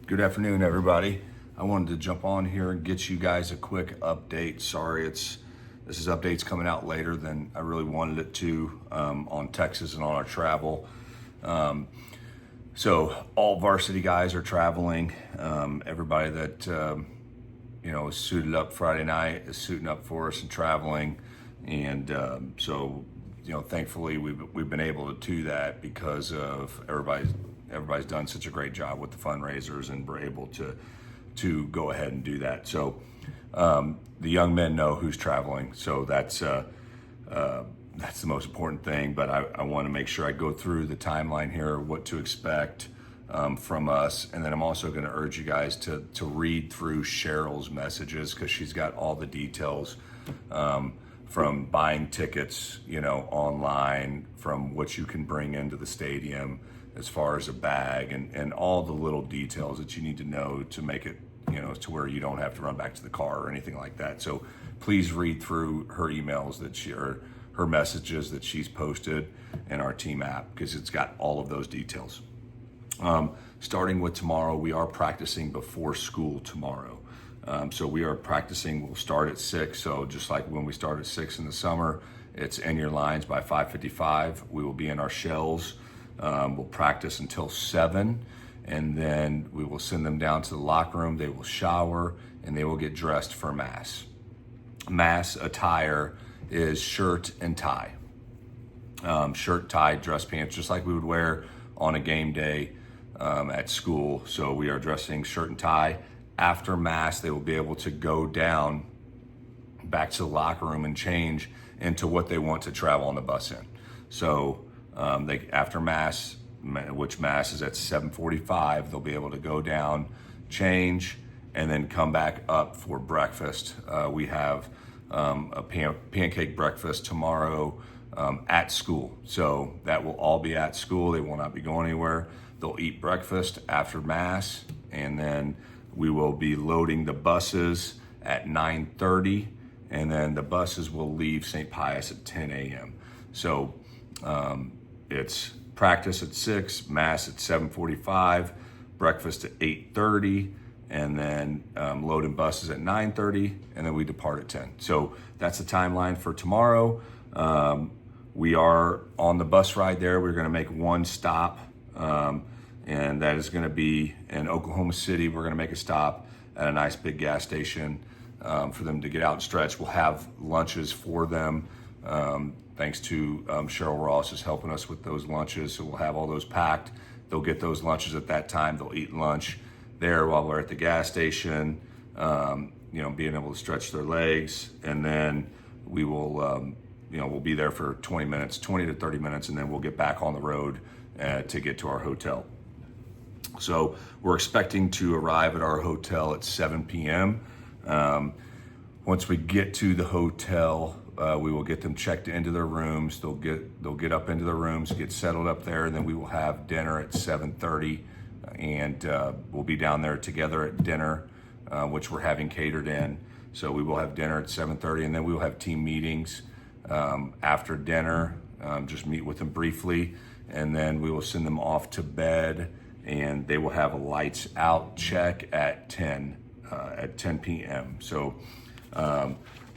Good afternoon, everybody. I wanted to jump on here and get you guys a quick update. Sorry, this is updates coming out later than I really wanted it to on Texas and on our travel. So all varsity guys are traveling. Everybody that is suited up Friday night is suiting up for us and traveling, and thankfully we've been able to do that because of everybody's done such a great job with the fundraisers, and we're able to go ahead and do that. So the young men know who's traveling, so that's the most important thing. But I want to make sure I go through the timeline here, what to expect from us, and then I'm also going to urge you guys to read through Cheryl's messages, because she's got all the details from buying tickets, online, from what you can bring into the stadium as far as a bag, and all the little details that you need to know to make it, to where you don't have to run back to the car or anything like that. So please read through her emails or her messages that she's posted in our team app, because it's got all of those details. Starting with tomorrow, we are practicing before school tomorrow. So we are practicing, we'll start at 6. So just like when we start at 6 in the summer, it's in your lines by 5:55. We will be in our shells. We'll practice until 7, and then we will send them down to the locker room. They will shower and they will get dressed for mass. Mass attire is shirt and tie. Shirt, tie, dress pants, just like we would wear on a game day at school. So we are dressing shirt and tie. After mass, they will be able to go down back to the locker room and change into what they want to travel on the bus in. So after mass, which mass is at 7:45, they'll be able to go down, change, and then come back up for breakfast. We have a pancake breakfast tomorrow at school. So that will all be at school. They will not be going anywhere. They'll eat breakfast after mass, and then we will be loading the buses at 9:30, and then the buses will leave St. Pius at 10 a.m. So it's practice at 6, mass at 7:45, breakfast at 8:30, and then loading buses at 9:30, and then we depart at 10. So that's the timeline for tomorrow. We are on the bus ride there. We're going to make one stop, and that is going to be in Oklahoma City. We're going to make a stop at a nice big gas station for them to get out and stretch. We'll have lunches for them. Thanks to Cheryl Ross is helping us with those lunches. So we'll have all those packed. They'll get those lunches at that time. They'll eat lunch there while we're at the gas station, being able to stretch their legs. And then we will, we'll be there for 20 to 30 minutes, and then we'll get back on the road to get to our hotel. So we're expecting to arrive at our hotel at 7 p.m. Once we get to the hotel, we will get them checked into their rooms. They'll get up into their rooms, get settled up there, and then we will have dinner at 7:30, and we'll be down there together at dinner, which we're having catered in. So we will have dinner at 7:30, and then we will have team meetings after dinner. Just meet with them briefly, and then we will send them off to bed, and they will have a lights out check at 10 p.m. So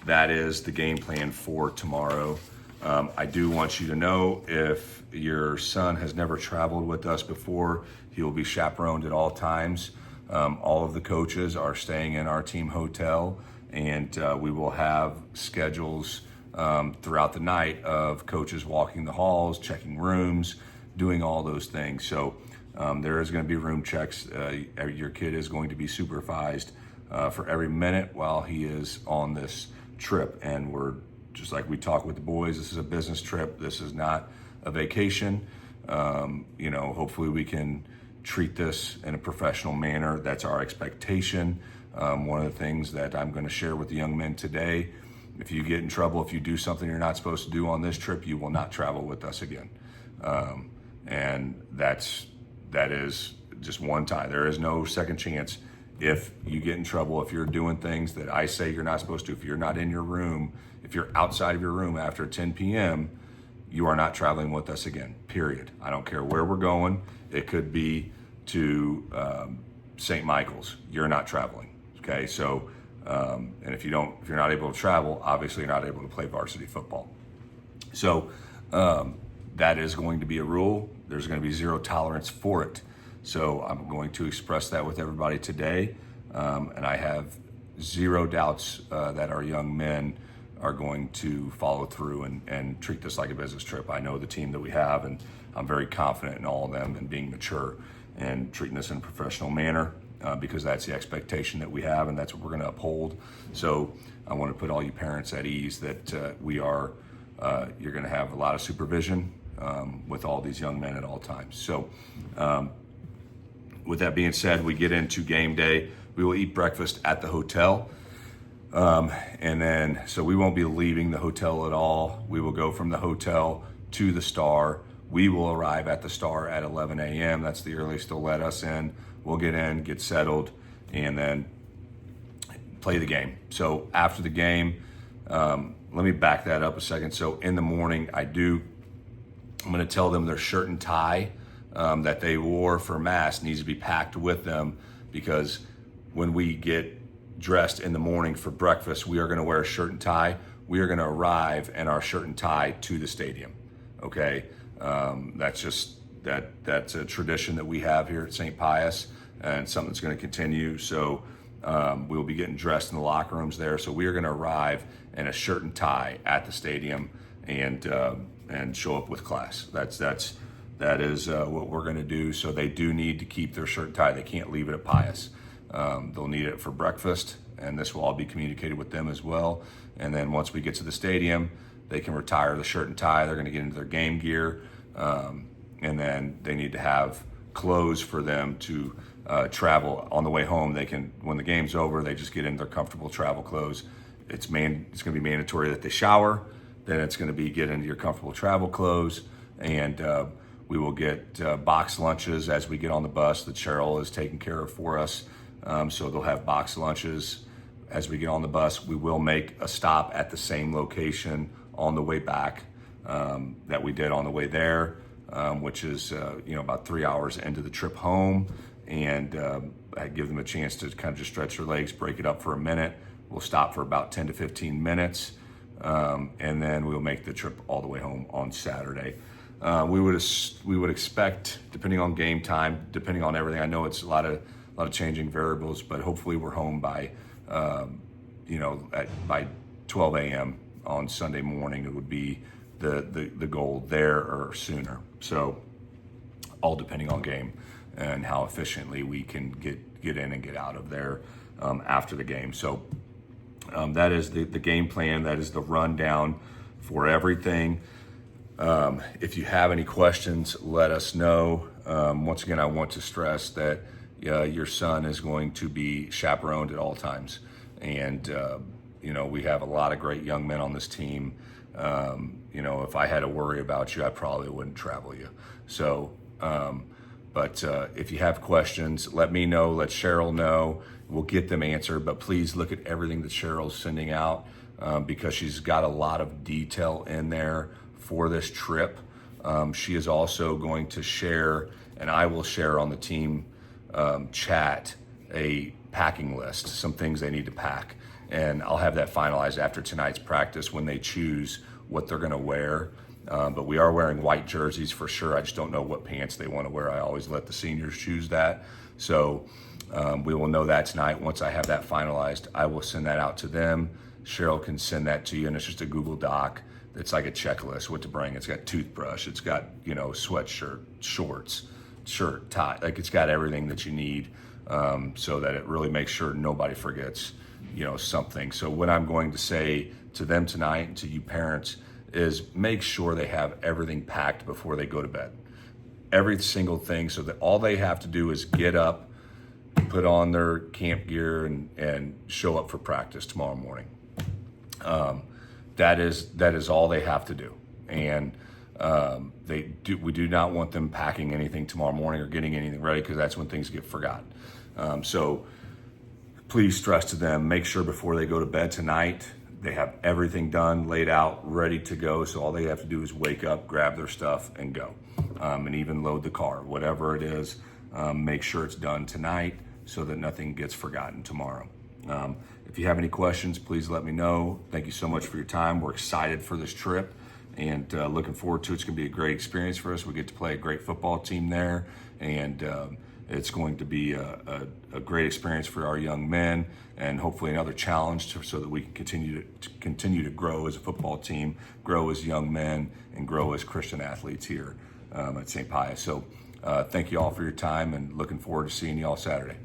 that is the game plan for tomorrow. I do want you to know, if your son has never traveled with us before, he will be chaperoned at all times. All of the coaches are staying in our team hotel, and we will have schedules throughout the night of coaches walking the halls, checking rooms, doing all those things. So there is going to be room checks. Your kid is going to be supervised for every minute while he is on this trip. And we're just like we talk with the boys, this is a business trip. This is not a vacation. Hopefully we can treat this in a professional manner. That's our expectation. One of the things that I'm going to share with the young men today: if you get in trouble, if you do something you're not supposed to do on this trip, you will not travel with us again. And that is just one time. There is no second chance. If you get in trouble, if you're doing things that I say you're not supposed to, if you're not in your room, if you're outside of your room after 10 p.m., you are not traveling with us again, period. I don't care where we're going. It could be to St. Michael's, you're not traveling. Okay, so and if you're not able to travel, obviously you're not able to play varsity football. So that is going to be a rule. There's going to be zero tolerance for it. So I'm going to express that with everybody today, and I have zero doubts that our young men are going to follow through and treat this like a business trip. I know the team that we have, and I'm very confident in all of them and being mature and treating this in a professional manner because that's the expectation that we have, and that's what we're going to uphold. So I want to put all you parents at ease that you're going to have a lot of supervision with all these young men at all times. So with that being said, we get into game day. We will eat breakfast at the hotel. And then, so we won't be leaving the hotel at all. We will go from the hotel to the Star. We will arrive at the Star at 11 a.m. That's the earliest they'll let us in. We'll get in, get settled, and then play the game. So after the game, let me back that up a second. So in the morning, I'm going to tell them their shirt and tie that they wore for mass needs to be packed with them, because when we get dressed in the morning for breakfast, we are going to wear a shirt and tie. We are going to arrive in our shirt and tie to the stadium. Okay, that's a tradition that we have here at St. Pius, and something that's going to continue. So we'll be getting dressed in the locker rooms there. So we are going to arrive in a shirt and tie at the stadium and show up with class. That is what we're going to do. So they do need to keep their shirt and tie. They can't leave it at Pius. They'll need it for breakfast, and this will all be communicated with them as well. And then once we get to the stadium, they can retire the shirt and tie. They're going to get into their game gear, and then they need to have clothes for them to travel on the way home. They can, when the game's over, they just get in their comfortable travel clothes. It's going to be mandatory that they shower. Then it's going to be get into your comfortable travel clothes, and we will get box lunches as we get on the bus that Cheryl is taking care of for us. So they'll have box lunches as we get on the bus. We will make a stop at the same location on the way back that we did on the way there, which is about 3 hours into the trip home, and I give them a chance to kind of just stretch their legs, break it up for a minute. We'll stop for about 10 to 15 minutes, and then we'll make the trip all the way home on Saturday. We would expect, depending on game time, depending on everything. I know it's a lot of changing variables, but hopefully we're home by by 12 a.m. on Sunday morning. It would be the goal there, or sooner. So all depending on game and how efficiently we can get in and get out of there after the game. So that is the game plan. That is the rundown for everything. If you have any questions, let us know. Once again, I want to stress that your son is going to be chaperoned at all times. And, we have a lot of great young men on this team. If I had to worry about you, I probably wouldn't travel you. So, but if you have questions, let me know, let Cheryl know. We'll get them answered, but please look at everything that Cheryl's sending out because she's got a lot of detail in there for this trip. She is also going to share, and I will share on the team chat, a packing list, some things they need to pack. And I'll have that finalized after tonight's practice when they choose what they're going to wear. But we are wearing white jerseys for sure. I just don't know what pants they want to wear. I always let the seniors choose that. So we will know that tonight. Once I have that finalized, I will send that out to them. Cheryl can send that to you, and it's just a Google Doc. It's like a checklist, what to bring. It's got toothbrush. It's got, sweatshirt, shorts, shirt, tie. Like, it's got everything that you need so that it really makes sure nobody forgets, something. So what I'm going to say to them tonight and to you parents is make sure they have everything packed before they go to bed. Every single thing, so that all they have to do is get up, put on their camp gear, and show up for practice tomorrow morning. That is all they have to do. And we do not want them packing anything tomorrow morning or getting anything ready, because that's when things get forgotten. So please stress to them, make sure before they go to bed tonight, they have everything done, laid out, ready to go. So all they have to do is wake up, grab their stuff, and go. And even load the car, whatever it is, make sure it's done tonight. so that nothing gets forgotten tomorrow. If you have any questions, please let me know. Thank you so much for your time. We're excited for this trip and looking forward to it. It's going to be a great experience for us. We get to play a great football team there, and it's going to be a great experience for our young men, and hopefully another challenge so that we can continue to grow as a football team, grow as young men, and grow as Christian athletes here at St. Pius. So thank you all for your time, and looking forward to seeing you all Saturday.